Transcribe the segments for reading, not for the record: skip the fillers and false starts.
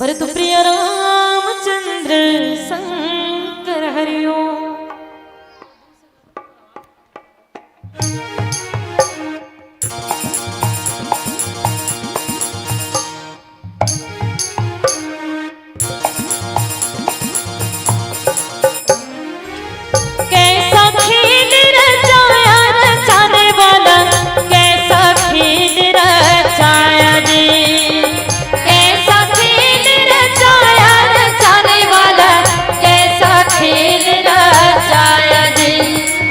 भरत प्रिय रामचंद्र शंकर हरिओ। कैसा खेल रचाया रचाने वाला, कैसा खेल रचाया जी, कैसा खेल रचाया रचाने वाला, कैसा खेल रचाया जी।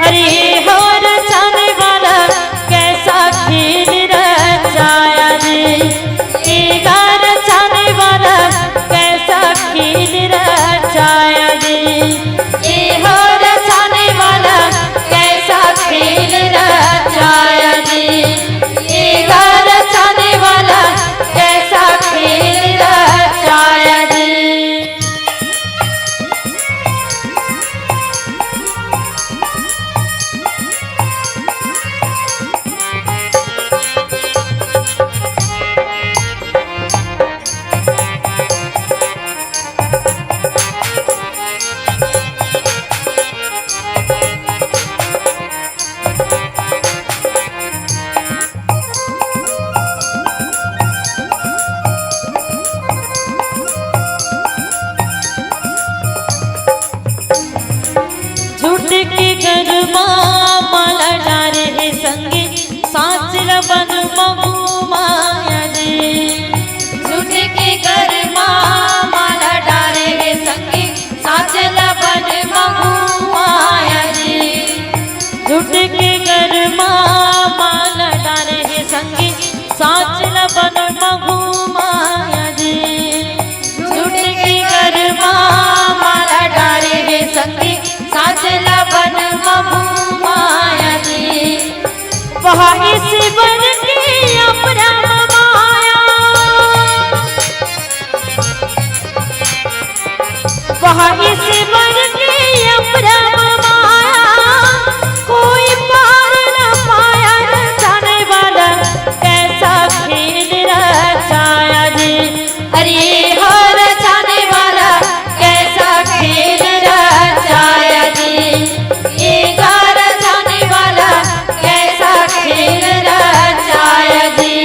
अरे हो रचाने वाला कैसा खेल रचाया जी, एगा रचाने वाला कैसा खेल रचाया जी। ए हो रचाने वाला कैसा खेल रचाया जी, एगा रचाने वाला कैसा खेल रचाया जी। झूठ के गरमा माला डारे है संगे साच बन महू माया जी। झूठ के गरमा माला डारे है संगे साच बन महू माया जी। झूठ के गरमा माला डारे है संगे साच बन महू माया जी। झूठ के गरमा माला डारे है संगे साचला बन महू माया जी। वहाँ इस वन की अपरम माया, वहाँ इस वन की अपरम माया, कोई पार न पाया रचाने वाला कैसा खेल रचाया जी। अरे हो रचाने वाला कैसा खेल रचाया जी, एगा रचाने वाला कैसा खेल रचाया जी।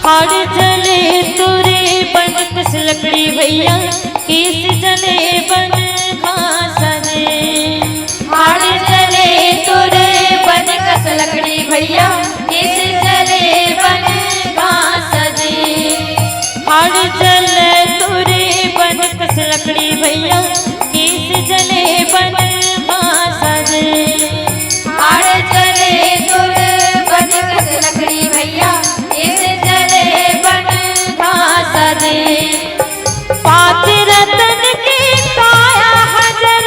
हाड़ जले तुरे बन कस लकड़ी भैया, किस जले बन घास दे। हाड़ जले तुरे बन कस लकड़ी भैया, किस जले बन घास दे। हाड़ जले तुरे बन कस लकड़ी भैया, किस जले बन घास दे। हाड़ जले तुरे बन कस लकड़ी भैया, किस जले बन घास दे। पाँच रतन की काया हजर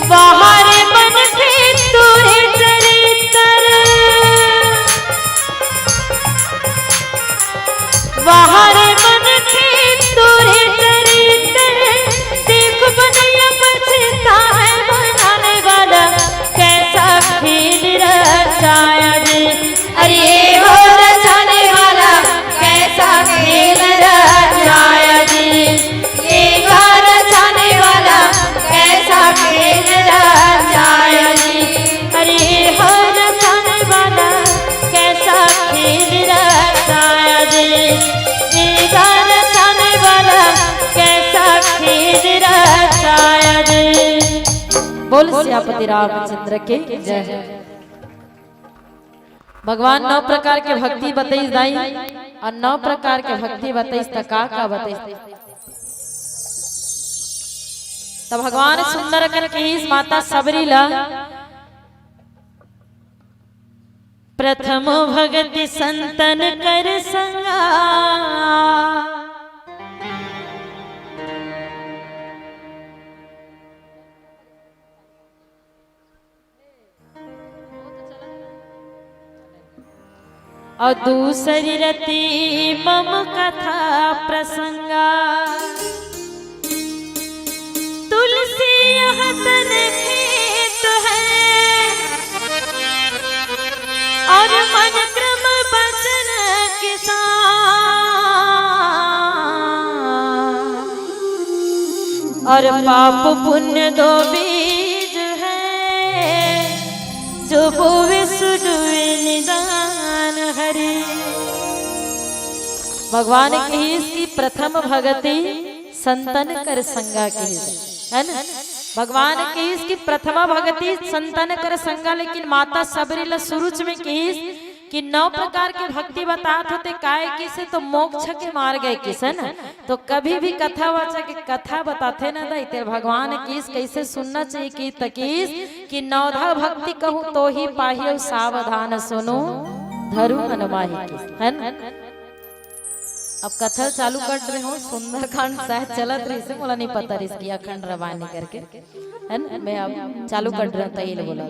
बाहर मन के तोरे चरित्र, बाहर मन के तोरे चरित्र, देख बनैया बचता है बनाने वाला कैसा खेल रचाया जी। अरे हो रचाने वाला कैसा खेल रचाया जी, ये रचाने वाला कैसा खेल रचाया जी। अरे हो रचाने वाला कैसा खेल रचाया जी, ये रचाने वाला कैसा खेल रचाया जी। बोल सियापति रामचंद्र के जय। भगवान 9 प्रकार के भक्ति बताइस दाई और 9 प्रकार के भक्ति बताइस त का बताइस। तो भगवान सुंदर कर कहिस माता सबरी ला प्रथम भगति संतन कर संगा, और दूसरी रति मम कथा प्रसंगा, तुलसी यह तन खेत है और मन क्रम बचन किसान, और पाप पुण्य दो बीज है जो बोवे सुडुए निदान हरे। भगवान की इसकी प्रथम भगति संतन कर संगा की है ना। भगवान की इसकी प्रथमा भगति संतन कर संगा, लेकिन माता सबरी ला सुरुच में की कि 9 प्रकार की भक्ति बतात होते काय किसे तो मोक्ष के मार गए किस है ना। तो कभी भी कथा वाचक की कथा बताते ना दैते भगवान किस कैसे सुनना चाहिए कि तकीस कि 9धा भक्ति कहूँ तो ही पाहियो सावधान सुनो धरु मन माही किस है ना। अब कथा चालू कर रहे हो सुंदरकांड शायद चलत रही से बोला नहीं पता इसकी अखंड रवानी करके है ना। मैं अब चालू कर रहा था ये बोला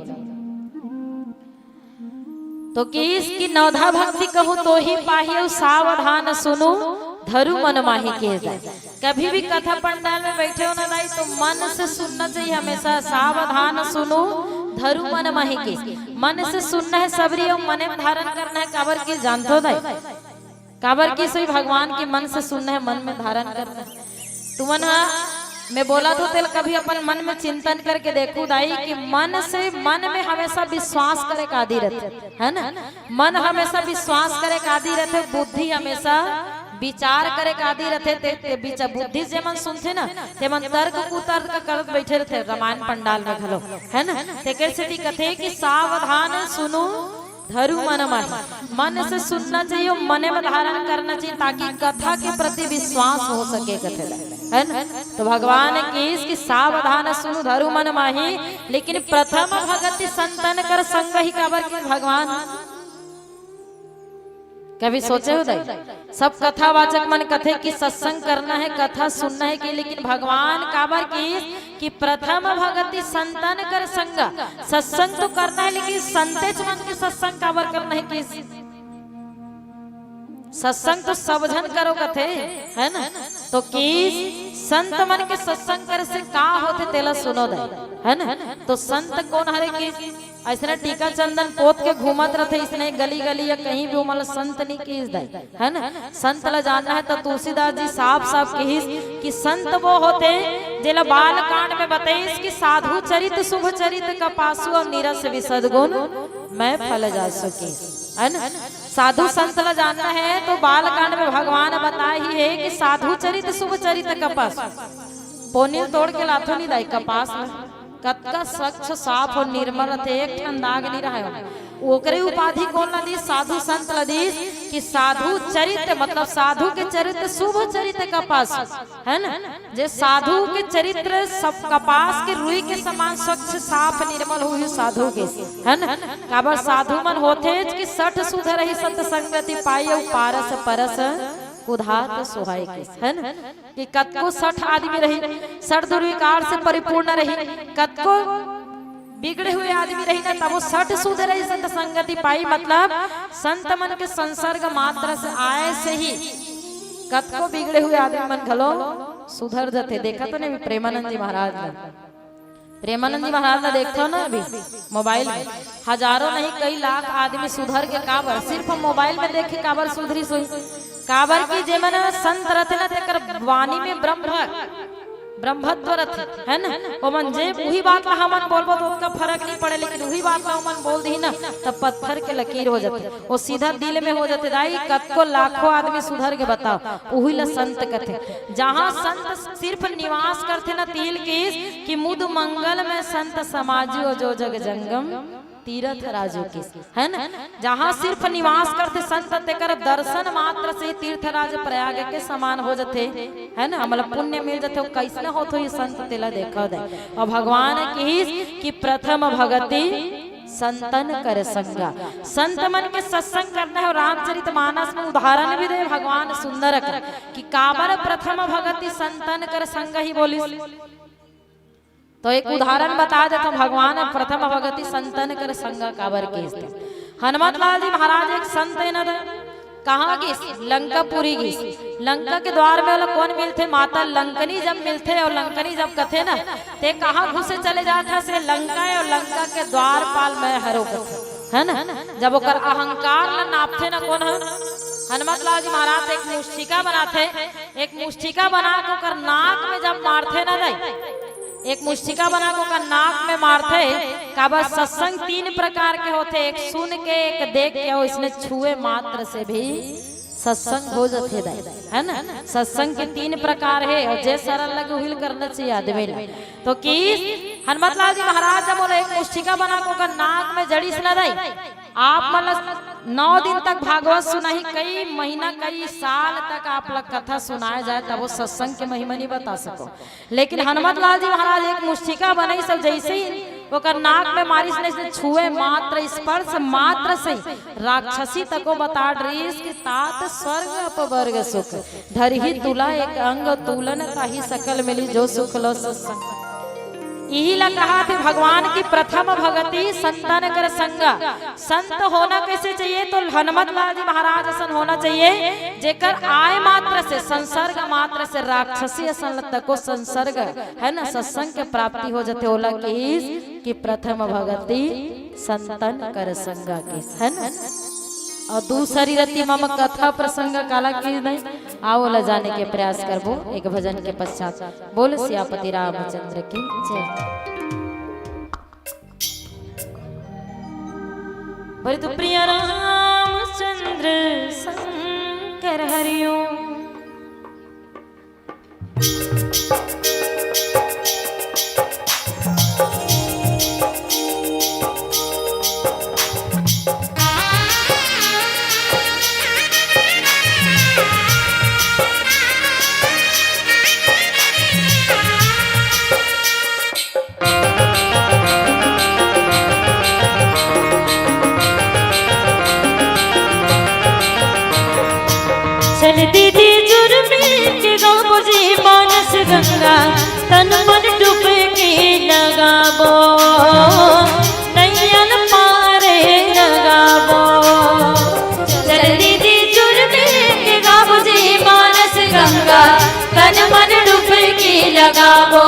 तो कि इसकी 9धा भक्ति कहूँ तो ही पाहियो सावधान सुनो धरु मन माही के जाए। कभी भी कथा पंडाल में बैठे हो ना दाई तो मन से सुनना चाहिए हमेशा, सावधान सुनो धरु मन माही के। मन से सुनना है सबरी और मन में धारण करना है काबर की जानते हो दाई, काबर की सही भगवान के मन से सुनना है मन में धारण करना है। तुमन मैं बोला तो तेल कभी अपन मन में चिंतन करके देखू दाई कि मन से मन में हमेशा विश्वास करे का आदि रहते है ना। मन हमेशा विश्वास करे का आदि रहते, बुद्धि हमेशा विचार करे का आदि रहते। ते बुद्धि से मन सुनते ना ते मन तर्क कुतर्क का करत बैठे रहते रामायण पंडाल में घलो है ना। ते कैसे दी कथे कि सावधान सुनो धरु मन माही, मन से सुनना चाहिए और मन में धारण करना चाहिए ताकि कथा के प्रति विश्वास हो सके कथे है ना। तो भगवान की इसकी सावधान सुनो धरु मन माही, लेकिन प्रथम भगति संतन कर संग ही काबर के भगवान कभी सोचे हो दाई सब कथावाचक मन कथे कि सत्संग करना है कथा सुनना है कि, लेकिन भगवान काबर की कि प्रथम भगति संतन कर संगा। सत्संग तो करना है लेकिन संतेज मन के सत्संग काबर करना है कि सत्संग तो सब जन करो कथे है ना। तो कि संत मन के सत्संग करे से का होते तेला सुनो दे है ना। तो संत कौन हरे की ऐसा टीका चंदन पोत के घूमत रहते इसने गली गली या कहीं भी मतलब संत नहीं कीस दे है ना। संत ला जानना है तो तुलसीदास जी साफ साफ कहिस कि संत वो होते जेला बाल कांड में बताइस कि साधु चरित शुभ चरित का पासु और नीरस विशद गुण मैं फल जा सके है ना। साधु संत ला जानना है तो बाल कांड में भगवान बताए ही है कि साधु चरित शुभ चरित कपास पोनिल तोड़ के लाथो नहीं दाई कपास में कतका स्वच्छ साफ और निर्मल थे एक ठन दाग नहीं रहा। ओकरे उपाधि कौन लदी साधु संत लदी कि साधु चरित्र मतलब साधु के चरित्र शुभ चरित्र कपास है ना। जे साधु के चरित्र सब कपास के रुई के समान स्वच्छ साफ निर्मल हुई साधु के है ना। काबर साधु मन होते कि सठ सुध रही सत संगति पाई पारस परस कुधात सोहाय किस, है ना, कि कतको 60 आदमी रही, 60 दुर्विकार से परिपूर्ण रही, कतको बिगड़े हुए आदमी रही ना, तब वो 60 सुधे रही संत संगति पाई। मतलब संत मन के संसर्ग मात्र से आए से ही कतको बिगड़े हुए आदमी मन घलो सुधर जाते। देखा तो नहीं प्रेमानंद जी महाराज ने, प्रेमानंद जी महाराज ने देखते हो ना अभी मोबाइल में, हजारों नहीं कई लाख आदमी सुधर के काबर, सिर्फ मोबाइल में देखे काबर सुधरी सोई, काबर की जे मन संत रहते ना तेकर वाणी में ब्रह्मत्व रहते, है ना, वो मन जे वही बात ला हमन बोलबो तो उसका फर्क नहीं पड़े, लेकिन वही बात ला हमन बोल दी ना तब पत्थर के लकीर हो जाते, वो सीधा दिल में हो जाते। दाई कतको लाखों आदमी सुधर के बताओ, वही ला संत कहते। जहाँ संत सिर्फ निवास करते ना तिल किस कि मुद मंगल में संत समाजो जो जग जंगम तीर्थ राजू किस, है ना, जहाँ सिर्फ निवास करते संत तेकर दर्शन मात्र से तीर्थ राज प्रयाग के समान हो जाते, है ना, मतलब पुण्य मिल जाते। कैसे होते ये संत तेला देखा दे। और भगवान की प्रथम भगति संतन कर संगा, संत मन के सत्संग करना है। रामचरितमानस में उदाहरण भी दे भगवान सुंदर कर कि काबर प्रथम भगति संतन कर संग ही बोली। तो एक उदाहरण बता देता हूं, भगवान प्रथम भगति संतन कर संग काबर के। हनुमत लाल जी महाराज एक संत है ना, कहाँ की लंकापुरी की, लंका के द्वार में वाला कौन मिलते, माता लंकनी जब मिलते और लंकनी जब कथे ना ते कहाँ घुसे चले जाता से लंका और लंका के द्वार पाल में हरो कथे, है ना, जब ओकर अहंकार ला नापथे ना कौन है हनुमत लाल जी महाराज एक मुष्टिका बनाते, एक मुष्टिका बना के ओकर नाक में जब मारते ना दे, एक मुष्टिका बना को का नाक में मारते। काबर सत्संग 3 प्रकार के होते, एक सुन के, एक देख के और इसने छुए मात्र से भी सत्संग हो जाते, है ना। सत्संग के 3 प्रकार है और जे सरल लगे हिल करना चाहिए आदमी। तो कि हनुमत लाल जी महाराज जब बोले एक मुष्टिका बना को का नाक में जड़ी से न दे, आप मतलब 9 दिन तक भागवत सुनाई, कई महीना कई साल तक आप लोग कथा सुनाया जाए तब वो सत्संग के महिमा नहीं बता सको। लेकिन हनुमत लाल जी महाराज एक मुष्टिका बनाई, सब जैसे ही वो कर नाक में मारी से छुए मात्र स्पर्श मात्र से राक्षसी तको बता रही कि तात स्वर्ग अपवर्ग सुख धरही तुला एक अंग तुलन ताही सकल मिली जो सुख लो सत्संग। यही ला कहा थे भगवान की प्रथम भगति संतन कर संगा। संत होना कैसे चाहिए, तो हनुमत लाल जी महाराज असन होना चाहिए जेकर आय मात्र से संसर्ग मात्र से राक्षसी असन को संसर्ग, है ना, सत्संग के प्राप्ति हो जाते। ओला की प्रथम भगति संतन कर संगा की, है ना। और दूसरी रति मम कथा प्रसंग काला की नहीं आओ ला जाने के प्रयास करबो एक भजन के पश्चात। बोल सियापति रामचंद्र की जय। बोले तो प्रिय रामचंद्र शंकर हरिओम। चल दीदी जुर्मी के गाबो जी मानस गंगा तन मन डुबकी लगाबो नैयन पारे लगाबो। चल दीदी जुर्मी के गाबो जी मानस गंगा तन मन डुबकी लगाबो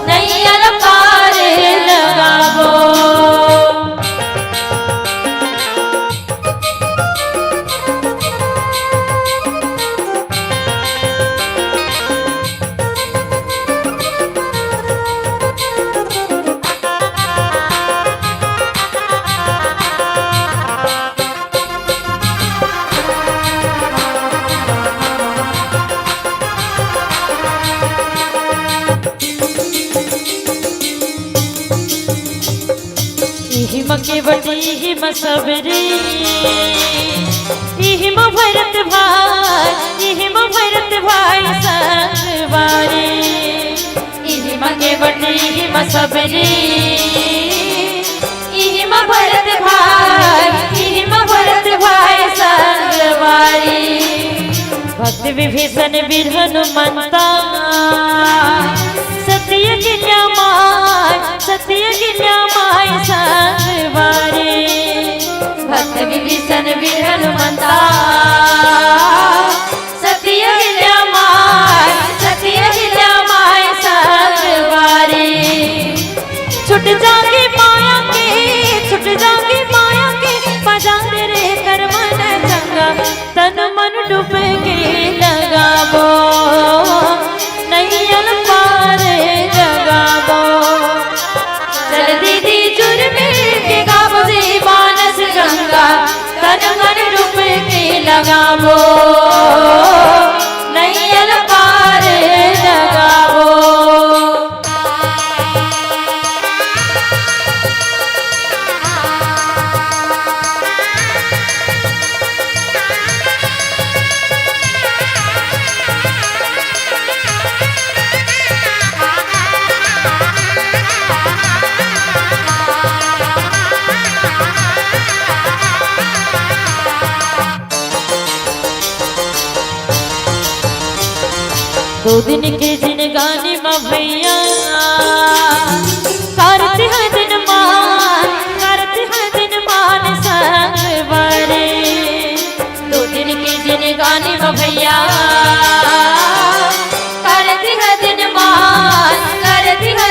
नैयन पारे लगाबो। हिम के बटी हिम सबरी हिम भरत भाई संगवारी। हिम के बटी हिम सबरी हिम भरत भाई संगवारी। भक्त विभीषण वीर हनुमंता सत्य गिल्या माय संगवारी। भक्त विभीषण वीर हनुमंता सत्य गिल्या माय संगवारी। छुट जागे माया के बाजार रे कर मन चंगा तन मन डूब के लगाबो नैयल पार लगाबो। चल दीदी जुर मिल के गाबो जी मानस गंगा तन मन डूब के लगाबो नैयल पार लगाबो। दो दिन के जिनगानी माँ भैया करते हैं दिन मान संगवारी। दो दिन के जिनगानी माँ भैया करते हैं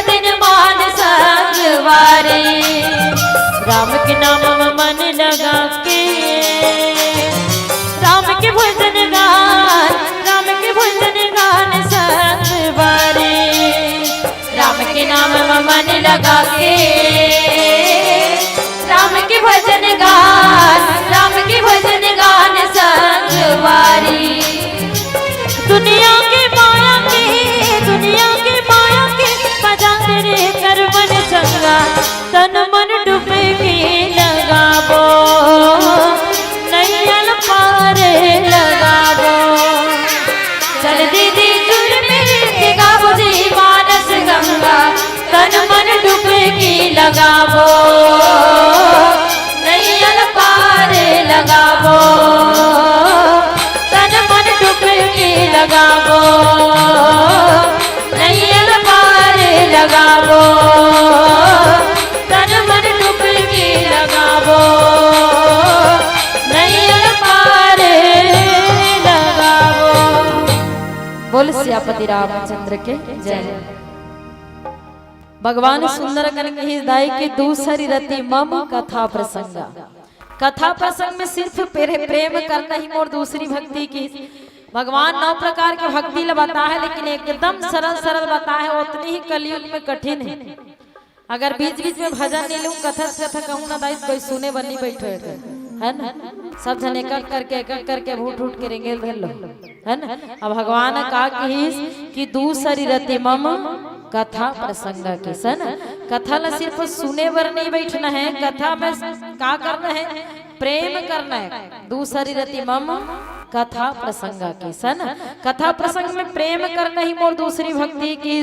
दिन मान संगवारी। राम के नाम में मन लगा के राम के भजन गान संगवारी। राम के नाम में मन लगा के राम के भजन गान संगवारी। दुनिया के माया के बाजार रे कर मन चंगा तन मन डूबे के लगाबो नैयल पार लगाबो। चल दीदी जुर मिल के गाबो जी मानस गंगा तन मन डूब के लगाबो नैयल पार लगाबो तन मन डूब के लगाबो नैयल पार लगाबो तन मन डूब के लगाबो नैयल पार लगाबो। बोल सियापति रामचंद्र के जय। भगवान सुंदर कन दाई के दूसरी रति मम कथा प्रसंग। कथा प्रसंग में सिर्फ प्रेम करना ही मोर दूसरी भक्ति की। भगवान 9 प्रकार की भक्ति बताता है लेकिन एकदम सरल बताता है, उतनी ही कलयुग में कठिन है। अगर बीच बीच में भजन नहीं लूं कथा कहूँ ना दाई कोई सुने बनी बैठे है ना। सब जन एक करके भूट के रेंगे धर लो है ना। अब भगवान ने कहा कि दूसरी रति मम कथा प्रसंग की सन। कथा ला सिर्फ सुने बर नहीं बैठना है, कथा में क्या करना है प्रेम करना है। दूसरी रति मम कथा प्रसंग की सन। कथा प्रसंग में प्रेम करना ही मोर दूसरी भक्ति की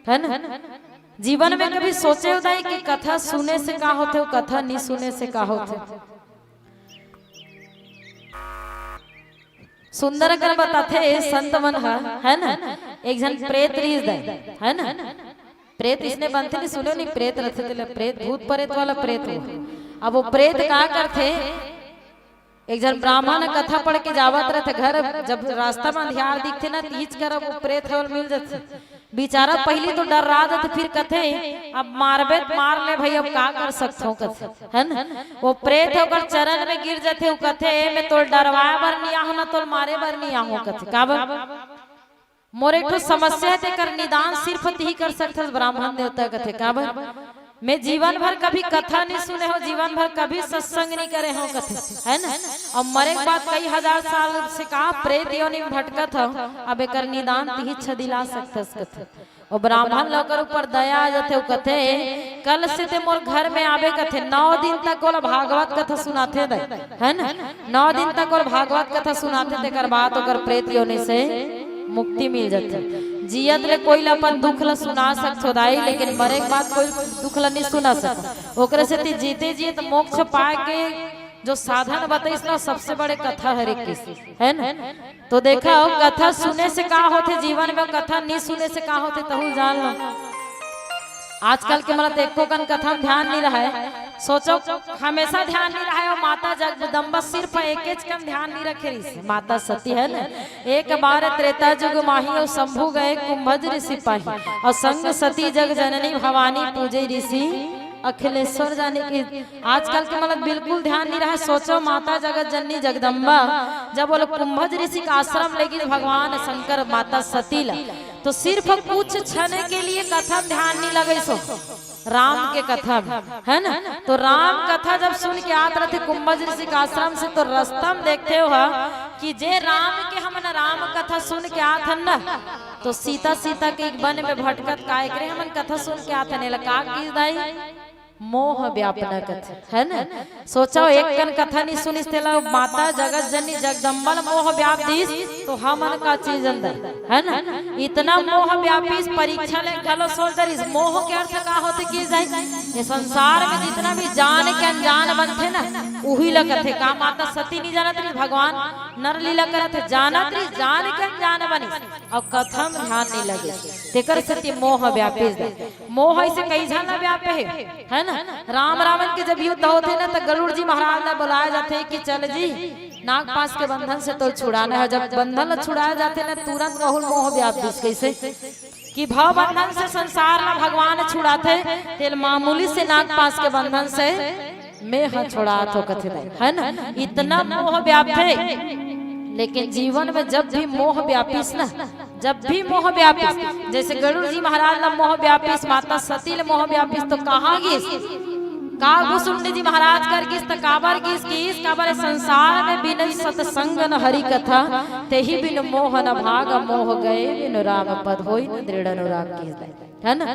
है ना। जीवन में कभी सोचे होता कि कथा सुने से का होते हो, कथा नहीं सुने से का होते। सुंदर कर बताते संत मन है ना। एक जन प्रेत रीज है ना। प्रेत इसने बनते नहीं सुनो नहीं, प्रेत रहते प्रेत भूत प्रेत वाला प्रेत हो। अब वो प्रेत क्या करते, एक जन ब्राह्मण कथा पढ़ के जावत रहते घर, जब रास्ता में अंधियार दिखते ना तीज कर वो प्रेत है मिल जाते। बेचारा पहले तो डर रहा था, तो फिर कथे अब मारबे मार ले भाई, अब क्या कर सकते हो कथे है ना। वो प्रेत होकर चरण में गिर जाते हो कथे मैं तो डरवाए बर नहीं आहू ना तो मारे बर नहीं आहू कथे का मोरे को समस्या है तेकर निदान सिर्फ ही कर सकते ब्राह्मण देवता कथे का मैं जीवन भर कभी कथा नहीं सुने हो, जीवन भर कभी सत्संग नहीं करे हो कथे है ना। और मरे के बाद कई हजार साल से कहा प्रेत योनि में भटकत हो, अब एक निदान ही छदिला सकते कथे। और ब्राह्मण लोग ऊपर दया आ जाते कथे कल से ते मोर घर में आवे कथे 9 दिन तक ओला भागवत कथा सुनाते दे है ना। 9 दिन तक ओला भागवत कथा सुनाते ते कर बात ओकर प्रेत योनि से मुक्ति मिल जाते। जियत ले कोई अपन दुख ला सुना सकत दाई, लेकिन मरे के बाद कोई दुख ला नहीं सुना सकत। ओकरे से जीते जियत मोक्ष पाए के जो साधन बताइस ना सबसे बड़े कथा हरे कृष्ण है ना। तो देखा हो कथा सुने से का होते जीवन में, कथा नहीं सुने से का होते तहु जान लो। आजकल के मतलब एको कन कथा में ध्यान नहीं रहा है, सोचो हमेशा ध्यान नहीं रहा है। और माता जगदम्बा सिर्फ एक कम ध्यान नहीं रखे रही, माता सती है ना। एक बार त्रेता युग माही और शंभु गए कुंभज ऋषि पाही, और संग सती जग जननी भवानी पूजे ऋषि अखिलेश्वर जाने की। आजकल के मतलब बिल्कुल ध्यान नहीं रहा। सोचो माता जगत जननी जगदम्बा जब बोलो कुंभज ऋषि का आश्रम लेगी भगवान शंकर माता सती ला, तो सिर्फ कुछ क्षण के लिए कथा में ध्यान नहीं लगे। सो राम के कथा है ना, तो राम कथा जब सुन के आते रहे थे कुंभज ऋषि का आश्रम से, तो रास्ता में देखते हो कि जे राम के हम राम कथा सुन के आते ना, तो सीता के एक वन में भटकत काय करे हम कथा सुन के आते नहीं लगा की दाई मोह व्यापना कथा है ना। सोचो एक कन कथा नहीं सुनिस तेला माता जगत जननी जगदम्बा मोह व्याप दीस, तो हमन का चीज अंदर है ना। इतना मोह व्यापी परीक्षा ले गलो सोच इस मोह के अर्थ का होते कि जाए ये संसार में जितना भी जान के अनजान बनते ना उही लगत है। का माता सती नहीं जानत रही भगवान नर लीला करत है, जानत रही जान के अनजान बनी और कथा में ध्यान नहीं लगे। तेकर सती मोह व्यापी मोह ऐसे कई जाना व्याप है ना। राम रावण के जब युद्ध होते ना, तो गरुड़ जी महाराज ने बुलाया जाते कि चल जी नागपाश के बंधन से तो छुड़ाना है। जब बंधन छुड़ाए जाते ना, तुरंत बहुल मोह व्याप कैसे कि भाव बंधन से संसार में भगवान छुड़ाते, तेल मामूली से नागपाश के बंधन से मैं छोड़ा तो कथे है ना। इतना मोह व्याप है। लेकिन जीवन में जब भी मोह व्यापिस ना, जब भी मोह व्यापिस, जैसे गरुड़ जी महाराज ला मोह व्यापिस, माता सती ले मोह व्यापिस, तो कहाँ गिस का घुसुंडी जी महाराज कर गिस तो काबर गिस काबर संसार में बिन सत्संग न हरि कथा, ते ही बिन मोह न भाग मोह गए बिन राम पद होई न दृढ़ अनुराग की है ना।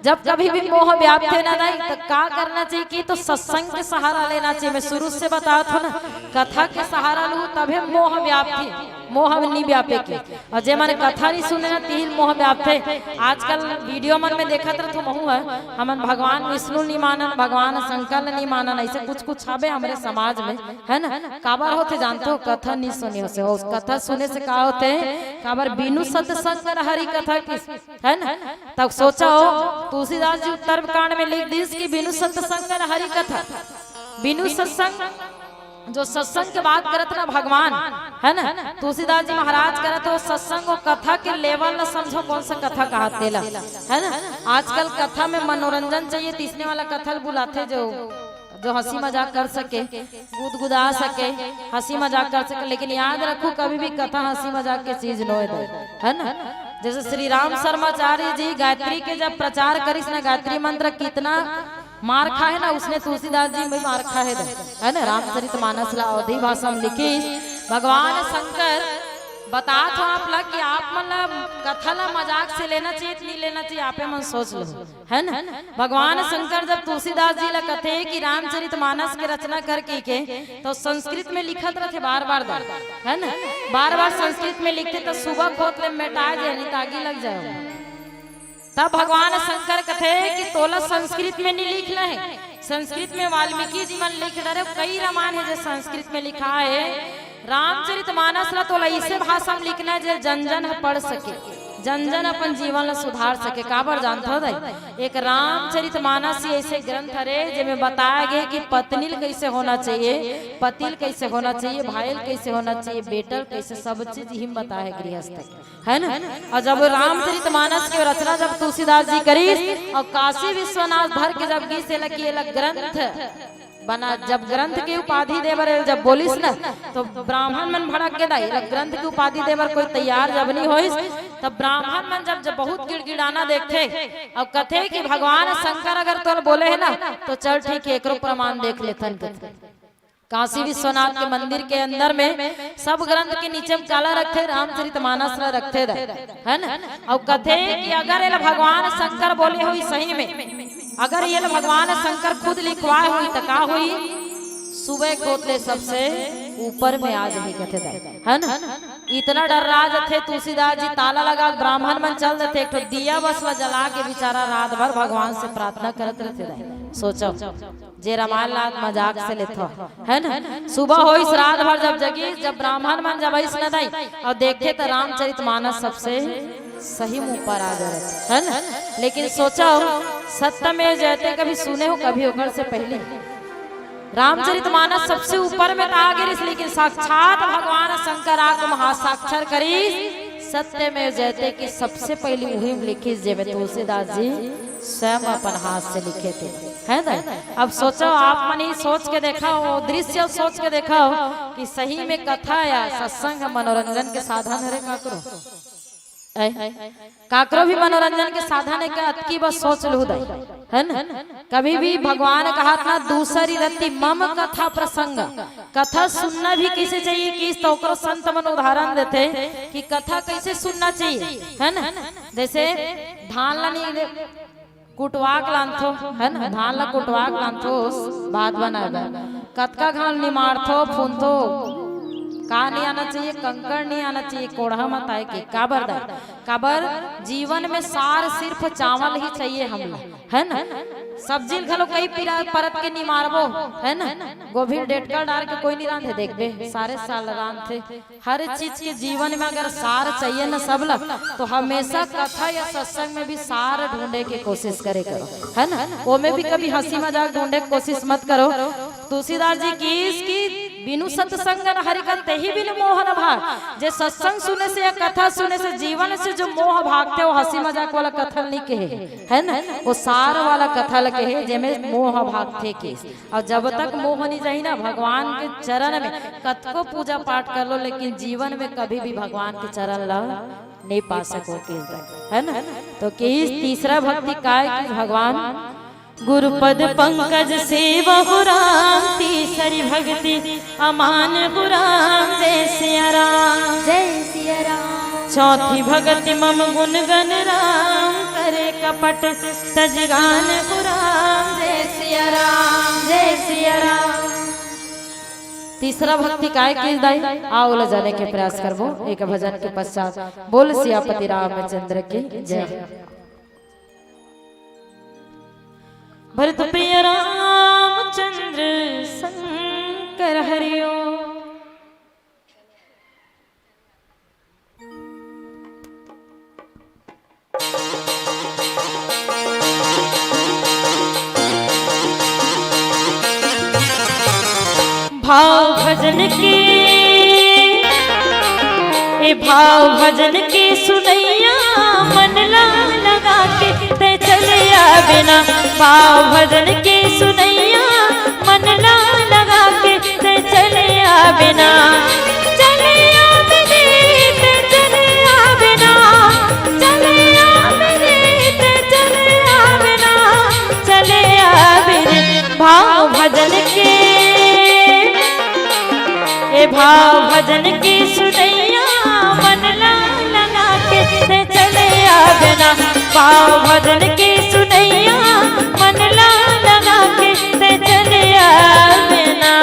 जब कभी भी मोह व्याप्त ना दाई तो क्या करना चाहिए कि तो सत्संग के सहारा लेना चाहिए। मैं शुरू से बताया था ना, कथा के सहारा लू तभी मोह व्याप्ति मोह नहीं व्यापे के, और जे मैंने कथा नहीं सुने ना तीन मोह व्याप्ते। आजकल वीडियो मन में देखा तो महू है हमन भगवान विष्णु नहीं मानन, भगवान शंकर नहीं मानन, ऐसे कुछ हवे हमारे समाज में है ना। काबर होते जानते हो कथा नहीं सुने से, उस कथा सुने से का होते काबर बिनु सत्संग हरि कथा की है ना। तब सोचो तुलसीदास जी उत्तर कांड में लिख दी कि बिनु सत्संग हरि कथा, बिनु सत्संग जो सत्संग के बात करत ना भगवान है ना, तुलसीदास जी महाराज करत हो सत्संग और कथा के लेवल न समझो कौन सा कथा कहते ला है ना। आजकल कथा में मनोरंजन चाहिए, तीसने वाला कथा बुलाते जो हंसी मजाक कर सके, गुदगुदा सके, हंसी मजाक कर सके। लेकिन याद रखो कभी भी कथा हंसी मजाक की चीज न है ना। जैसे श्री राम शर्माचार्य जी गायत्री के जब प्रचार करिस ना, गायत्री मंत्र कितना मार खा है ना, उसने तुलसीदास जी में मार खा है ना। रामचरितमानस ला अवधी भाषा में लिखी भगवान शंकर बता तो आप लग कि आप मतलब कथा ला मजाक से लेना चाहिए नहीं लेना चाहिए, आपे मन सोच लो है ना। भगवान शंकर जब तुलसीदास जी ला कथे कि रामचरितमानस के रचना करके के तो संस्कृत में लिखत रहे बार बार है ना, बार बार संस्कृत में लिखते तो सुबह खोत ले मिटा जाए तागी लग जाए। तब भगवान शंकर कथे कि तोला संस्कृत में नहीं लिखना है, संस्कृत में वाल्मीकि जी मन लिख रहे, कई रामायण है जो संस्कृत में लिखा है। रामचरितमानस ला तोला इसे भाषा में लिखना है जो जन जन पढ़ सके, जन जन अपन जीवन ला सुधार सके। काबर जानता हो एक रामचरितमानस ऐसे ग्रंथ है जिसमें बताया गया कि पत्नील कैसे होना चाहिए, पतिल कैसे होना चाहिए, भाईल कैसे होना चाहिए, बेटल कैसे, सब चीज ही बताया है गृहस्थ है ना। और जब रामचरितमानस की रचना जब तुलसीदास जी करी और काशी विश्वनाथ भर के जब गीत से लगी ग्रंथ बना, जब ग्रंथ की उपाधि देवर जब बोलिस ना तो ब्राह्मण मन भड़क के दाई ग्रंथ की उपाधि देवर कोई तैयार जब नहीं होइस, तब ब्राह्मण मन जब बहुत गिड़गिड़ाना देखते और कथे कि भगवान शंकर अगर तो बोले है ना तो चल ठीक है एकरो प्रमाण देख लेथन। काशी विश्वनाथ के मंदिर के अंदर में सब ग्रंथ के नीचे में काला रखते रामचरितमानस रखते है ना। और कथे कि अगर ये भगवान शंकर बोले हुई सही में, अगर ये भगवान शंकर खुद लिखवाए हुई तो का हुई, सुबह खोतले सबसे ऊपर में आज ही कथे है ना। इतना डर राज थे तुलसीदास जी ताला लगा ब्राह्मण मन चल देते, एक दिया बस जला के बेचारा रात भर भगवान से प्रार्थना करते रहते। सोचो जे रामायण लाल मजाक से लेतो है ना। सुबह हो इस रात भर जब जगी, जब ब्राह्मण मन जब इस नदाई और देखे तो रामचरितमानस सबसे सही मुंह पर आ जाए है ना। लेकिन सोचो सत्य में जयते कभी सुने हो कभी होकर से पहले रामचरितमानस सबसे ऊपर में आ गिरिस, लेकिन साक्षात भगवान शंकर आग महासाक्षर करी सत्य में जयते कि सबसे पहली मुहिम लिखी जेब तुलसीदास जी स्वयं अपन हाथ से लिखे थे है ना। अब सोचो आप मन ही सोच के देखा हो दृश्य सोच के देखा हो कि सही में कथा या सत्संग मनोरंजन के साधन है काकरो काकरो भी मनोरंजन के साधन है क्या अतकी बस सोच लो है ना। कभी भी भगवान कहा था दूसरी रति मम कथा प्रसंग, कथा सुनना भी कैसे चाहिए कि इस तो संत मन उदाहरण देते कि कथा कैसे सुनना चाहिए है ना। जैसे धान लानी कुटवाक लानथो है ना, धान ला कुटवाक लानथो भात बनाए कतका घाल निमारथो फूनथो का नहीं आना चाहिए, कंकड़ नहीं आना चाहिए, कोढ़ा मत आए कि काबर जीवन में सार सिर्फ चावल ही चाहिए हम है ना। सब्जी खलो कई परत के नहीं मारबो है ना, गोभी डेटका डाल के कोई नहीं रांधे देखबे सारे साल रांधे। हर चीज के जीवन में अगर सार चाहिए ना सब लग तो हमेशा कथा या सत्संग में भी सार ढूंढे की कोशिश करे करो है ना। वो में भी कभी हंसी मजाक ढूंढे की कोशिश मत करो। तुलसीदास जी की इसकी बिनु सत्संग हरि करते ही बिनु मोह न भाग, जे सत्संग सुने से या कथा सुने से जीवन से जो मोह भागते वो हंसी मजाक वाला कथल नहीं कहे है ना, वो सार वाला कथल कहे जेमें मोह भागते के। और जब तक मोह नहीं जाए ना भगवान के चरण में कतको पूजा पाठ कर लो लेकिन जीवन में कभी भी भगवान के चरण ला नहीं पा सको है ना। तो तीसरा भक्ति काय कि भगवान गुरुपद पंकज सेवहु राम, तीसरी भक्ति अमान गुराम जय सिया राम जय सिया राम। चौथी भक्ति मम गुण गण राम, करे कपट तजगान गुराम जय सिया राम जय सिया राम। तीसरा भक्ति काय की दाई आओ ल जाने के प्रयास करबो। एक भजन के पश्चात बोल सियापति रामचंद्र की जय। भरत प्रिय रामचंद्र शंकर हरिओ। भाव भजन के भाव भजन के सुनैया मन लगा के ते चले बिना। भाव भजन के सुनैया मन लगा के ते चले बिना। चले बिने ते चले बिना, चले बिने ते चले बिना, चले बिने। भाव भजन के भाव भजन की सुनैया मन लगा के ते चले बिना। भाव भजन की सुनैया मन लगा के ते चले बिना।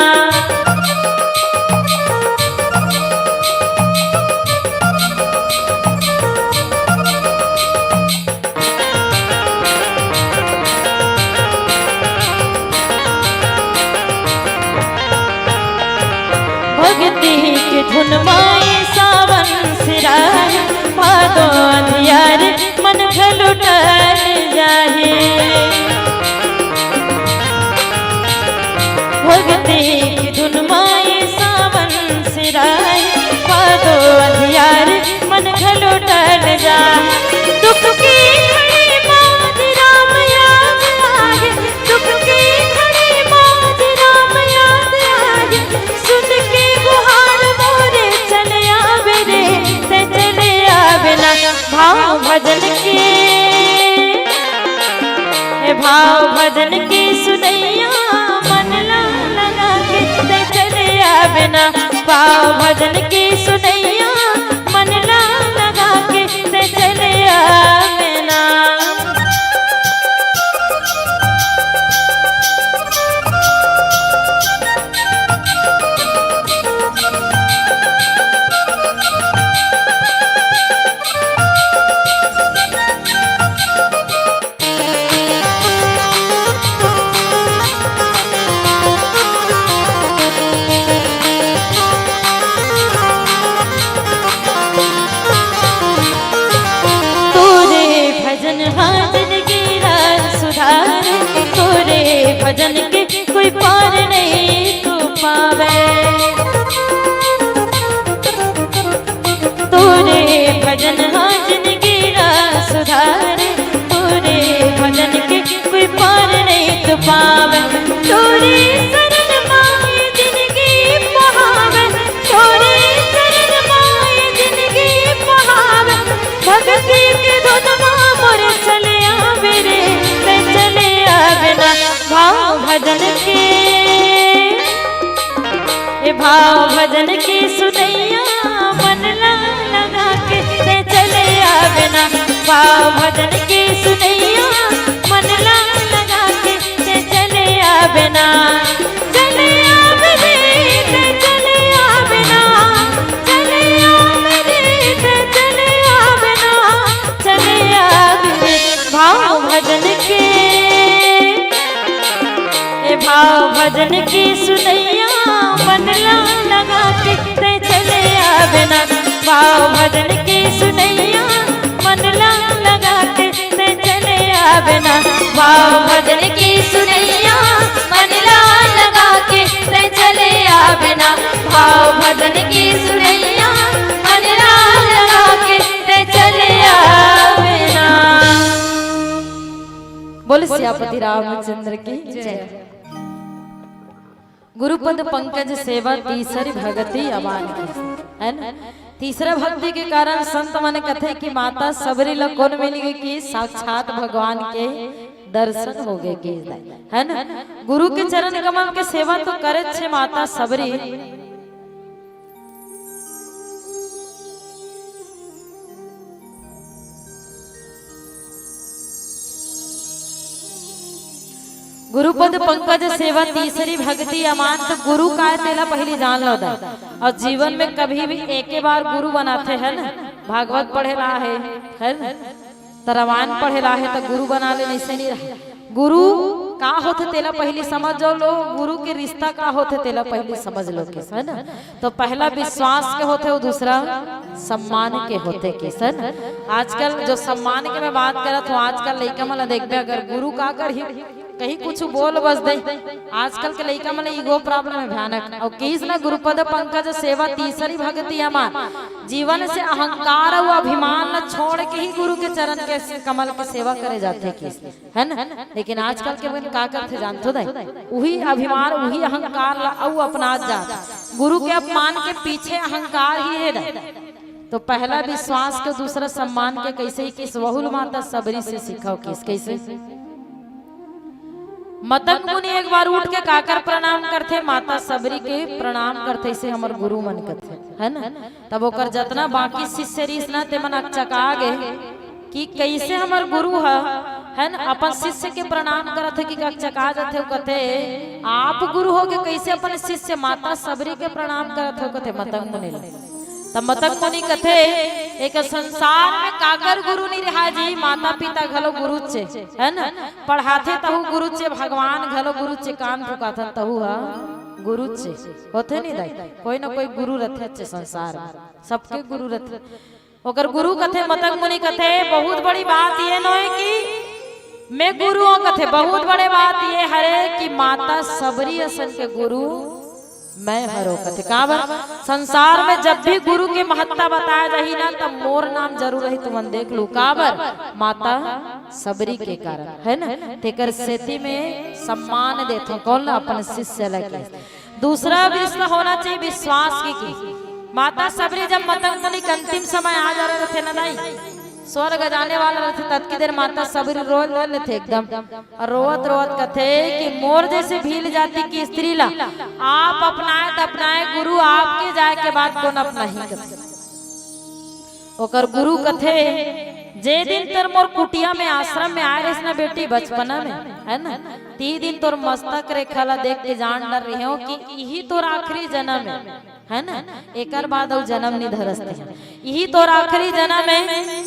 भक्ति की धुन माए सावन सिराय, भादो अंधियार मन घलुटल जाहे। भक्ति की धुन माए सावन सिराय, भादो अंधियार मन घलुटल जाहे। दुख की घड़ी बाज राम याद आए, दुख की घड़ी बाज राम याद आए। सुन के गुहार मोरे चले आवे रे ते चले आवे ना। भाव भजन के भाव भजन के सुनैया मन लगा के ते चले आवे ना। भाव भजन के सुनैया मन लगा के ते चले आवे ना। भजन के कोई पार नहीं तू पावे, तोरे भजन हाँ जिंदगी रा सुधारे, तोरे भजन के कोई पार नहीं तू पावे, तोरे शरण माए जिंदगी बहावे, तोरे शरण माए जिंदगी बहावे, भक्ति के धुन मोर चले आवे रे, चले आवे ना भाव भजन के, भाव भजन की सुनैया मन लगा के चले आवे ना, भाव भजन की सुनैया मन लगा के चले आवे ना, चले आवे रे चले आवे ना, चले आवे रे चले आवे ना, चले आवे रे भाव भजन के, भाव भजन की सुनैया मन लगा के चले आवे ना, भाव भजन की सुनैया मन लगा के चले आवे ना, भाव भजन की सुनैया मन लगा के चले आवे ना, भाव भजन की सुनैया मन लगा के चले आवे ना। बोले सियापति रामचंद्र की जय। गुरुपद पंकज सेवा तीसरी भक्ति अमान की है ना। तीसरा भक्ति के कारण संत मन कथे कि माता सबरी ला कौन मिली गई कि साक्षात भगवान के दर्शन हो गए कि है ना। गुरु के चरण कमल के सेवा तो करे छे माता सबरी, गुरुपद पंकज सेवा तीसरी भक्ति अमान। तो गुरु का तेला पहली जान लो दा, और जीवन में कभी भी एक बार गुरु बनाते है ना। भागवत पढ़े रहा है ना, तरवान पढ़े रहा है तो गुरु बना ले, नहीं से नहीं रहा। गुरु का होते तेला पहली समझ लो, गुरु के रिश्ता का होते तेला पहली समझ लो किस है ना। तो पहला विश्वास के होते और दूसरा सम्मान के होते किस है ना। आजकल जो सम्मान के मैं बात करत हूँ, आजकल लड़का मला देखते अगर गुरु का कर ही कहीं कुछ बोल बस दे, आजकल के लड़का मन ईगो प्रॉब्लम है भयानक। और किस ना गुरुपद पंकज सेवा तीसरी भक्ति अमान। जीवन से अहंकार और अभिमान न छोड़ के ही गुरु के चरण के कमल की सेवा करे जाते किस है ना। लेकिन आजकल के मन का करते जानते दे, वही अभिमान वही अहंकार और अपना जा गुरु के अपमान के पीछे अहंकार ही है। तो पहला विश्वास के दूसरा सम्मान के कैसे किस बहुल माता सबरी से सीखो किस कैसे। मतंग मुनि एक बार उठ के काकर प्रणाम करते, माता सबरी के प्रणाम करते से हमर गुरु मन करते है ना। तब ओकर जतना बाकी शिष्य रीस ना ते मन अचका गए कि कैसे हमर गुरु है ना अपन शिष्य के प्रणाम करत है कि अचका जाते कहते आप गुरु हो के कैसे अपन शिष्य माता सबरी के प्रणाम करत हो कहते मतंग मुनि। तब मतंग मुनि कथे एक संसार में काकर गुरु नहीं रहा जी, माता पिता घलो गुरु चे है ना। पढ़ाते तहु गुरु चे, भगवान घलो गुरु चे, कान फुकाथन तहु हा गुरु चे होते नहीं दाई। कोई ना कोई गुरु रथे अच्छे संसार में, सबके गुरु रथे। ओकर गुरु कथे मतंग मुनि कथे बहुत बड़ी बात ये न है कि मैं गुरु हूं कथे, बहुत बड़े बात ये हरे कि माता सबरी असन के गुरु मैं हरो कथे। काबर संसार में जब भी गुरु की महत्ता बताया रही ना तब मोर नाम जरूर रही, तुम देख लो। काबर माता सबरी के कारण है ना। तेकर सेती में सम्मान देते कौन ला अपन शिष्य लगे। दूसरा रिश्ता होना चाहिए विश्वास की। माता सबरी जब मतंग मुनि के अंतिम समय आ जा रहे थे ना दाई, स्वर्ग जाने वाला रहते तब की देर माता सबरी रो लेते एकदम, और रोवत रोवत कथे कि मोर जैसे भील जाति की स्त्री ला आप अपनाए तो अपनाए, गुरु आपके जाए के बाद कौन अपना ही कथे। ओकर गुरु कथे जे दिन तर मोर कुटिया में आश्रम में आए रही ना बेटी बचपना में है ना, 3 दिन तोर मस्तक रेखा देख के जान डर रही हो कि यही तोर आखिरी जन्म है ना। एक बाद और जन्म नहीं धरसते, यही तोर आखिरी जन्म है।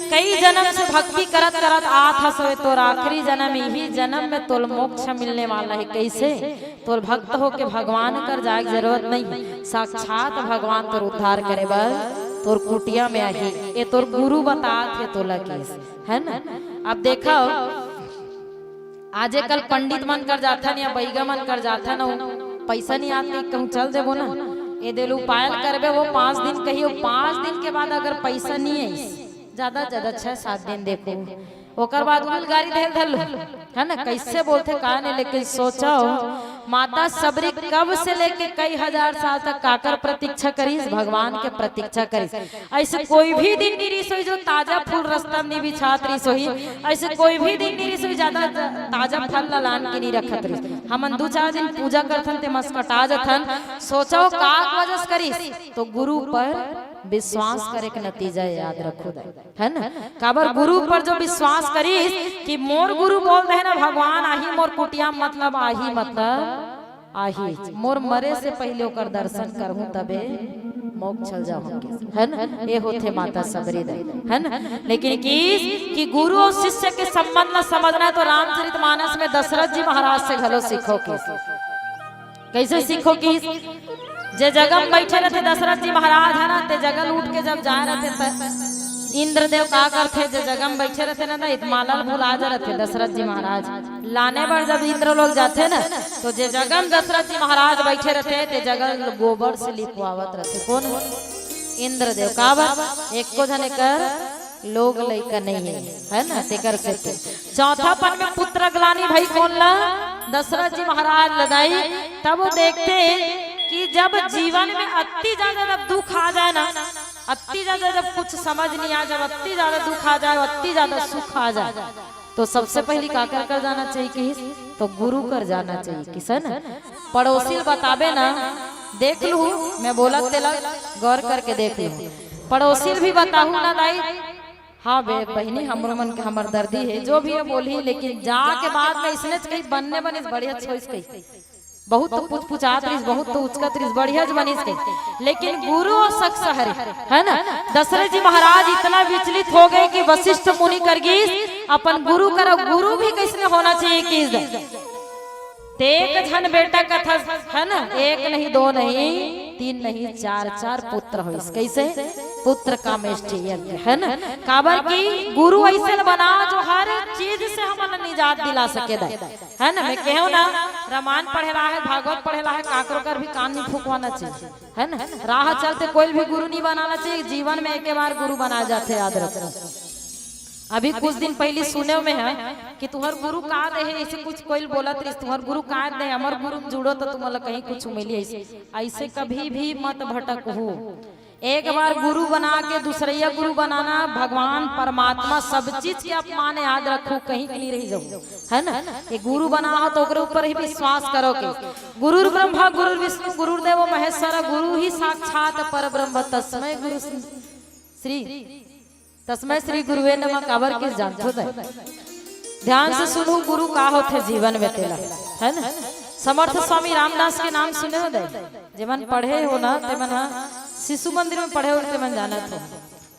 कई जन्म से भक्ति करत करत आत हसवे, तोर आखिरी जन्म यही जन्म में तोल मोक्ष मिलने वाला है। कैसे तोर भक्त हो के भगवान कर जाए जरूरत नहीं, साक्षात भगवान तोर उद्धार करे बर तोर कुटिया में आही। ये तोर गुरु बता थे तोला केस है ना। अब देखो आजे कल पंडित मन कर जाथन या बैगा मन कर जाथन, पैसा नहीं आती कहूँ चल देबो ना ये दिल उपायल करबे, वो 5 दिन कहियो, 5 दिन के बाद अगर पैसा नहीं है, ज्यादा ज्यादा 6-7 दिन देखो, ओकर बाद उल गाड़ी दे धल है ना, कैसे बोलते का नहीं। लेकिन सोचो माता सबरी कब से लेके कई हजार साल तक काकर प्रतीक्षा करीस, भगवान के प्रतीक्षा करीस। ऐसे कोई भी दिन नहीं रही सोई जो ताजा फूल रास्ता में बिछात रही सोई, ऐसे कोई भी दिन नहीं रही सोई ज्यादा ताजा फल लान के नहीं रखत रही। हमन 2-4 दिन पूजा करथन ते मस्कटा जथन। सोचो का वजह से करीस, तो गुरु पर विश्वास करे के नतीजा याद रखो है ना। काबर गुरु पर जो विश्वास करीस कि मोर गुरु बोल रहे ना भगवान आही मोर कुटिया मतलब आही मतलब आही, मोर मरे से पहले ओकर दर्शन करहूं तबे मोक्ष चल जाऊं है ना। ये होते माता सबरी दे है ना। लेकिन कि गुरु और शिष्य के संबंध न समझना है तो रामचरितमानस में दशरथ जी महाराज से घलो सीखो। कैसे सीखो कि जे जगह बैठे रहते दशरथ जी महाराज है ना, ते जगल उठ के जब जा रहे थे इंद्रदेव का करते, जे जगह में बैठे रहते ना इतमालल भुला जा रहे दशरथ जी महाराज लाने पर जब इंद्र लोग जाते ना, तो जे जगह में दशरथ जी महाराज बैठे रहते ते जगह गोबर से लिपवावत रहते। कौन? इंद्रदेव। काबर एक को जने कर लोग लइका नहीं है ना, तेकर से चौथा पन में पुत्र ग्लानी भाई कौन ला? दशरथ जी महाराज लदाई। तब वो देखते कि जब जीवन में अति ज्यादा जब दुख आ जाए ना, अति ज्यादा जब कुछ समझ नहीं आ, जब अति ज्यादा दुख आ जाए, अति ज्यादा सुख आ जाए, तो सबसे पहले का कर जाना चाहिए कि तो गुरु कर जाना चाहिए। किसन पड़ोसी बताबे ना, देख लू मैं बोला तेला गौर करके देख लू, पड़ोसी भी बताऊ ना दाई हाँ बे बहनी हमरो मन के हमर दर्दी है जो भी है बोली, लेकिन जा के बाद में इसने कहीं बनने बनिस बढ़िया छोइस कही बहुत तो पूछ पूछात रही, बहुत तो उचकत रही, बढ़िया बनिस कही। लेकिन गुरु और शख्स हरे है ना। दशरथ जी महाराज इतना विचलित हो गए कि वशिष्ठ मुनि कर गई अपन गुरु करो। गुरु भी कैसे होना चाहिए कि एक जन बेटा कथा है ना, एक नहीं 2 नहीं 3 नहीं 4 पुत्र हो। कैसे पुत्र का है ना। काबर की गुरु ऐसे बना जो हर चीज से हमारा निजात दिला सके है ना। मैं कहूँ ना रामायण पढ़ेला है, भागवत पढ़ेला है, काकरो कर भी कान नहीं फूकवाना चाहिए है ना। राह चलते कोई भी गुरु नहीं बनाना चाहिए, जीवन में एक बार गुरु बना जाते, याद रखो। अभी कुछ दिन पहले सुने में है कि तुम्हार गुरु का दे है, ऐसे कुछ कोई बोला तुम्हार गुरु का दे, हमार गुरु जुड़ो तो तुम्हारा कहीं कुछ मिली। ऐसे कभी भी मत भटक हो। एक बार गुरु बना के दूसरा गुरु बनाना, भगवान परमात्मा सब चीज के अपमान याद रखो, कहीं नहीं रह जाओ है ना। ये गुरु बना हो तो ऊपर ही विश्वास करो कि गुरु ब्रह्मा गुरु विष्णु गुरुदेव महेश्वर, गुरु ही साक्षात पर ब्रह्म तस्मै गुरु तस्मै श्री गुरुवे नमः। काबर के जानतो दे ध्यान से सुनो गुरु का होते जीवन में तेला है ना। समर्थ स्वामी रामदास के नाम सुने हो दे, जेमन पढ़े हो ना तेमन शिशु मंदिर में पढ़े हो तेमन जाना था।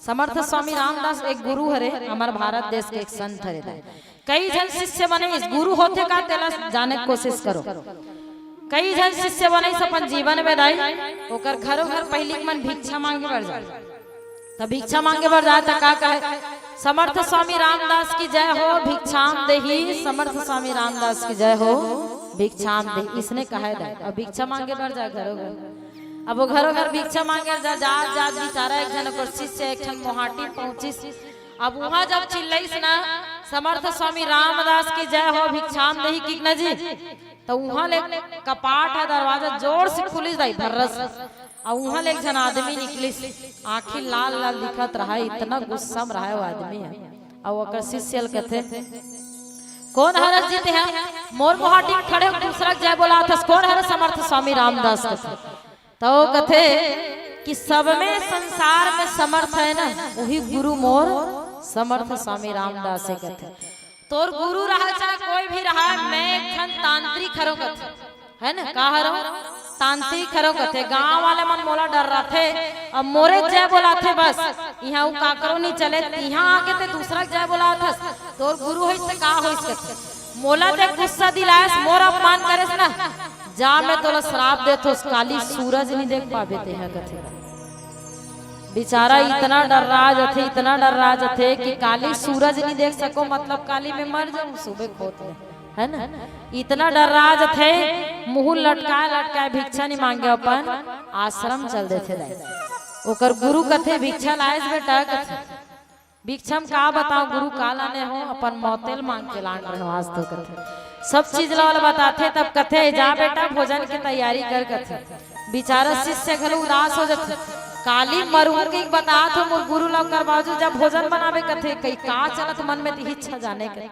समर्थ स्वामी रामदास एक गुरु हरे, हमारे भारत देश के एक संत हरे। कई जन शिष्य बने, इस गुरु होते का तेला जाने की कोशिश करो। कई जन शिष्य बने अपन जीवन में दाई ओकर घरों घर पहली मन भिक्षा मांगे बढ़ जाए, तब भिक्षा मांगे बढ़ जाता का कहे समर्थ स्वामी रामदास की जय हो भिक्षाम देही, समर्थ स्वामी रामदास की जय हो भिक्षाम दे। इसने कहा है अब भिक्षा मांगे बढ़ जा घरों घर। अब वो घरों घर भिक्षा मांगे जा जा बेचारा एक जन को शिष्य एक जन मोहाटी पहुंचिस। अब वहां जब चिल्लाइस ना समर्थ स्वामी रामदास की जय हो भिक्षाम देही की न जी, तो वहां ले कपाट है दरवाजा जोर से खुली जाई भर्रस, और वहां एक जन आदमी निकलिस, आंखें लाल लाल दिखत रहा, इतना गुस्सा में रहा वो आदमी है। और वो शिष्य कहते कौन हरस जीते हैं मोर मोहाटी खड़े दूसरा जय बोला था, कौन हर समर्थ स्वामी रामदास का। तो कहते कि सब में संसार में समर्थ है ना, वही गुरु मोर समर्थ स्वामी रामदास से कहते। तोर गुरु रहा चाहे कोई भी रहा, मैं खन तांत्रिक हरो कहते है ना। का हरो तांत्रिक हरो कहते। गांव वाले मन मोला डर रहा थे, अब मोरे जय बोला थे बस, यहाँ वो काकरो नहीं चले, यहाँ आके ते दूसरा जय बोला था। तोर गुरु होइस ते का होइस कहते, मोला ते गुस्सा दिलायस, मोर अपमान करेस ना, जा मैं तोला श्राप देतो, काली सूरज नहीं देख पाबे ते है कहते। बेचारा इतना डर रहा थे, इतना डर रहा थे कि काली सूरज नहीं देख सको, मतलब काली में मर जाऊं सुबह खोत में है ना। इतना डर्राज थे, मुंह लटकाए लटकाए भिक्षा नहीं मांगे, अपन आश्रम चल देते रहे। ओकर गुरु कथे भिक्षा लाए बेटा कथे भिक्षम का बताओ गुरु का लाने हो, अपन मौतेल मांग के लान रहे हो। आज तो कथे सब चीज वाला बताते, तब कथे जा बेटा भोजन की तैयारी कर। कथे बेचारा शिष्य घलो उदास हो जाते, काली मरू के बता तो मोर गुरु लोग कर बाजू जब भोजन बनावे कथे कई का चलत मन में ती इच्छा जाने के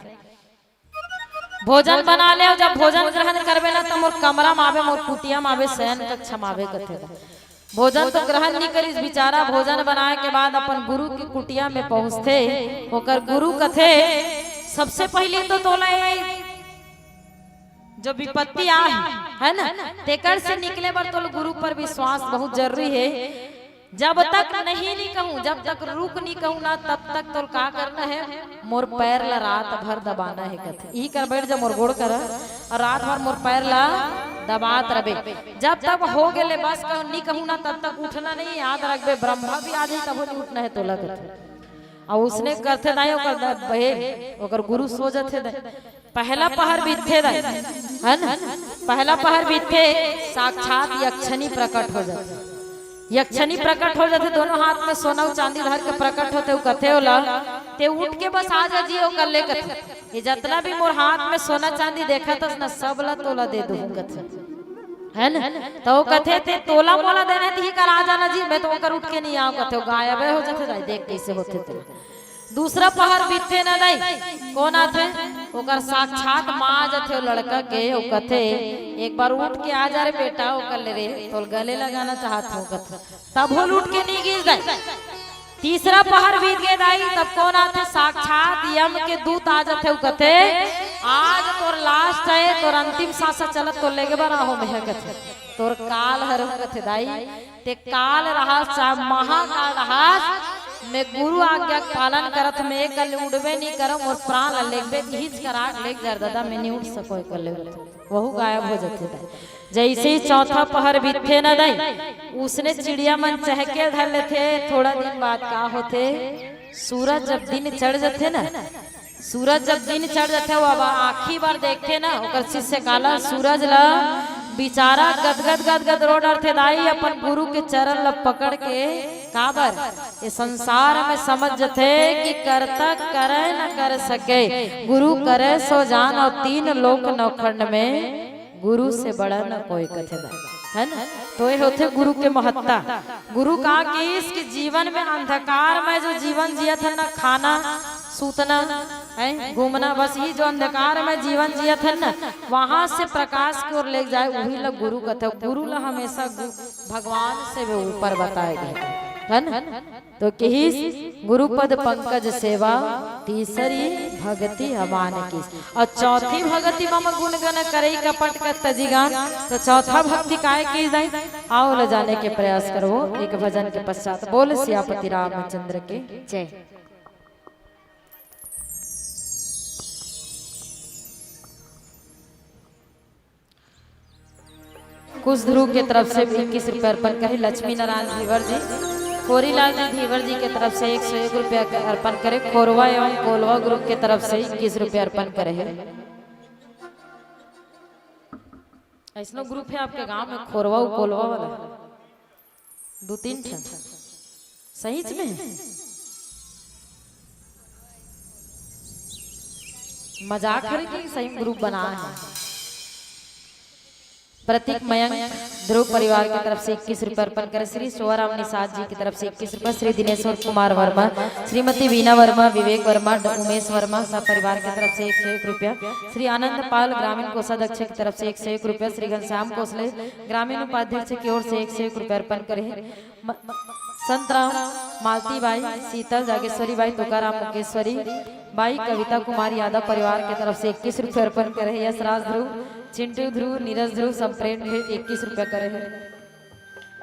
भोजन बना ले। जब भोजन ग्रहण करबे ना तो मोर कमरा में आवे, मोर कुटिया में आवे, शयन कक्षा में आवे कथे भोजन तो ग्रहण नहीं करिस। बेचारा भोजन बनाए के बाद अपन गुरु की कुटिया में पहुंचते, होकर गुरु कथे सबसे पहले तो तोला जो विपत्ति आ है ना तेकर से निकले पर तो गुरु पर विश्वास बहुत जरूरी है। जब तक नहीं कहूँ, जब तक रुक नहीं कहूँ ना, तब तक तो का करना है, मोर पैर ला रात भर दबाना है कथे यही कर बैठ जा मोर गोड़ कर और रात भर मोर पैर ला दबात रहे। जब तक हो गए बस नहीं कहूँ ना तब तक उठना नहीं, याद रखबे ब्रह्मा भी आ जाए तब नहीं उठना है तो लगत। और उसने करते दाई ओकर गुरु सो जाते पहला पहर बीते दाई है ना, पहला पहर बीते साक्षात यक्षनी प्रकट हो जाते, यक्षनी प्रकट हो जाते, दोनों हाथ में सोना चांदी धर के प्रकट होते कथे होला ते उठ के बस आ जा जियो कर ले कथे ये जितना भी मोर हाथ में सोना चांदी देखा था ना सब ला तोला दे दूं कथे है ना। तो कथे ते तोला मोला देने थी कर आ जाना जी, मैं तो कर उठ के नहीं आऊं कथे गायब हो जाते दाई देख कैसे होते थे। दूसरा पहर बीते ना दाई कौन आते ओकर साक्षात माँ जथे लड़का के ओ कथे एक बार उठ के आ जा रे बेटा ओ कर ले रे तो गले लगाना चाहत हो कथे तब होल उठ के नहीं गिर दाई। तीसरा पहर बीत गए दाई तब कौन आते साक्षात यम के दूत आ जाते कथे आज तोर लास्ट है, तोर अंतिम सांस चलत तो लेगे बार हो में कथे तोर काल हर कथे दाई ते काल रहस महाकाल रहस मैं गुरु आज्ञा पालन करत में कल उड़बे नहीं करम और प्राण लेगबे हिच करा लेग जर दादा मैं नहीं उठ सको कर ले वहु गायब हो जाते दाई। जैसे ही चौथा पहर बीते ना दाई उसने चिड़िया मन चहके धर लेते। थोड़ा दिन बाद का होते सूरज जब दिन चढ़ जाते ना, सूरज जब दिन चढ़ जाते वो अब आखिरी बार देखते ना ओकर शिष्य काला सूरज ला बेचारा गदगद गदगद रो डरते दाई अपन गुरु के चरण ला पकड़ के काबर ये संसार में समझ थे कि करता करे न कर सके गुरु करे सो जान और तीन लोक नौखंड में गुरु से बड़ा न कोई कथे है ना। तो ये होते गुरु के महत्ता। गुरु कहा कि इसके जीवन में अंधकार में जो जीवन जिया था ना खाना सूतना है घूमना बस ही जो अंधकार में जीवन जिया था ना वहां से प्रकाश की ओर ले जाए वही लोग गुरु कथे। गुरु ला हमेशा भगवान से भी ऊपर बताएगा है ना। तो कही गुरु पद पंकज सेवा तीसरी भक्ति हमान की और चौथी भक्ति मम गुण गण करई कपट का तजीगान। तो चौथा भक्ति काय की जाए आओ ले जाने के प्रयास करो एक भजन के पश्चात। बोल सियापति रामचंद्र के जय। कुछ ध्रुव के तरफ से 21 रुपये अर्पण करे। लक्ष्मी नारायण धीवर जी कोरीलाल जी धीवर जी के तरफ से 101 रुपया अर्पण करे। खोरवा एवं कोलवा ग्रुप के तरफ से 21 रुपया अर्पण करे है। ऐसा ग्रुप है आपके गांव में खोरवा कोलवा वाला 2-3 सही में मजाक करके सही ग्रुप बना है। प्रतीक मयंक ध्रुव परिवार की तरफ से 21 रुपये अर्पण करे। श्री सोहराम निषाद जी की तरफ से 21 रुपये। श्री दिनेश्वर कुमार वर्मा, श्रीमती वीना वर्मा, विवेक वर्मा, उमेश वर्मा सब परिवार की तरफ से 101 रुपया। श्री आनंद पाल ग्रामीण कोषाध्यक्ष की तरफ से 101 रुपया। श्री घनश्याम कोसले ग्रामीण उपाध्यक्ष की ओर से 101 रुपये अर्पण करे। संतराम मालती बाई, शीतल जागेश्वरी बाई, तुकाराम मुकेश्वरी बाई, कविता कुमार यादव परिवार की तरफ से 21 रुपये अर्पण करे। यशराज ध्रुव, चिंटू ध्रुव, नीरज ध्रुव संप्रेम भी 21 रुपये करे है।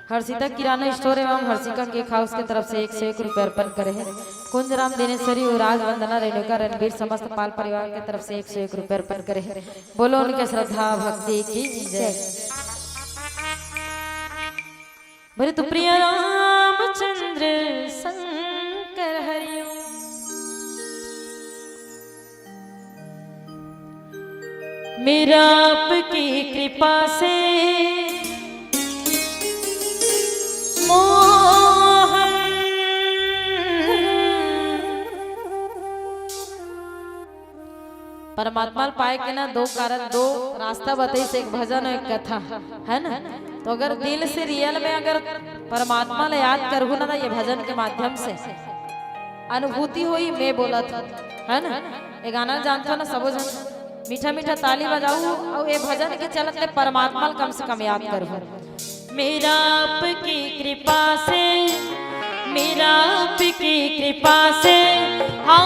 हर्षिता किराना स्टोर एवं हर्षिका केक हाउस की तरफ से 101 रुपये अर्पण करे है। कुंजराम दिनेश्वरी, उराज वंदना, रेणुका रणवीर समस्त पाल परिवार की तरफ से 101 रुपये अर्पण करे है। बोलो उनके श्रद्धा भक्ति की जय। बोले तो प्रिय रामचंद्र शंकर हरिओम। मेरा आपकी कृपा से मोहन। परमात्मा पाए के ना दो कारण, दो रास्ता बताई से, एक भजन और एक कथा है ना। तो अगर दिल से रियल में अगर परमात्मा ले याद करहु ना ये भजन के माध्यम से अनुभूति हुई। मैं बोला था है ना, ये गाना जानते हो ना सबो जन, मीठा मीठा ताली बजाऊ और ये भजन के चलते परमात्मा कम से कम याद करहु। मेरा आपकी कृपा से, मेरा आपकी कृपा से हाँ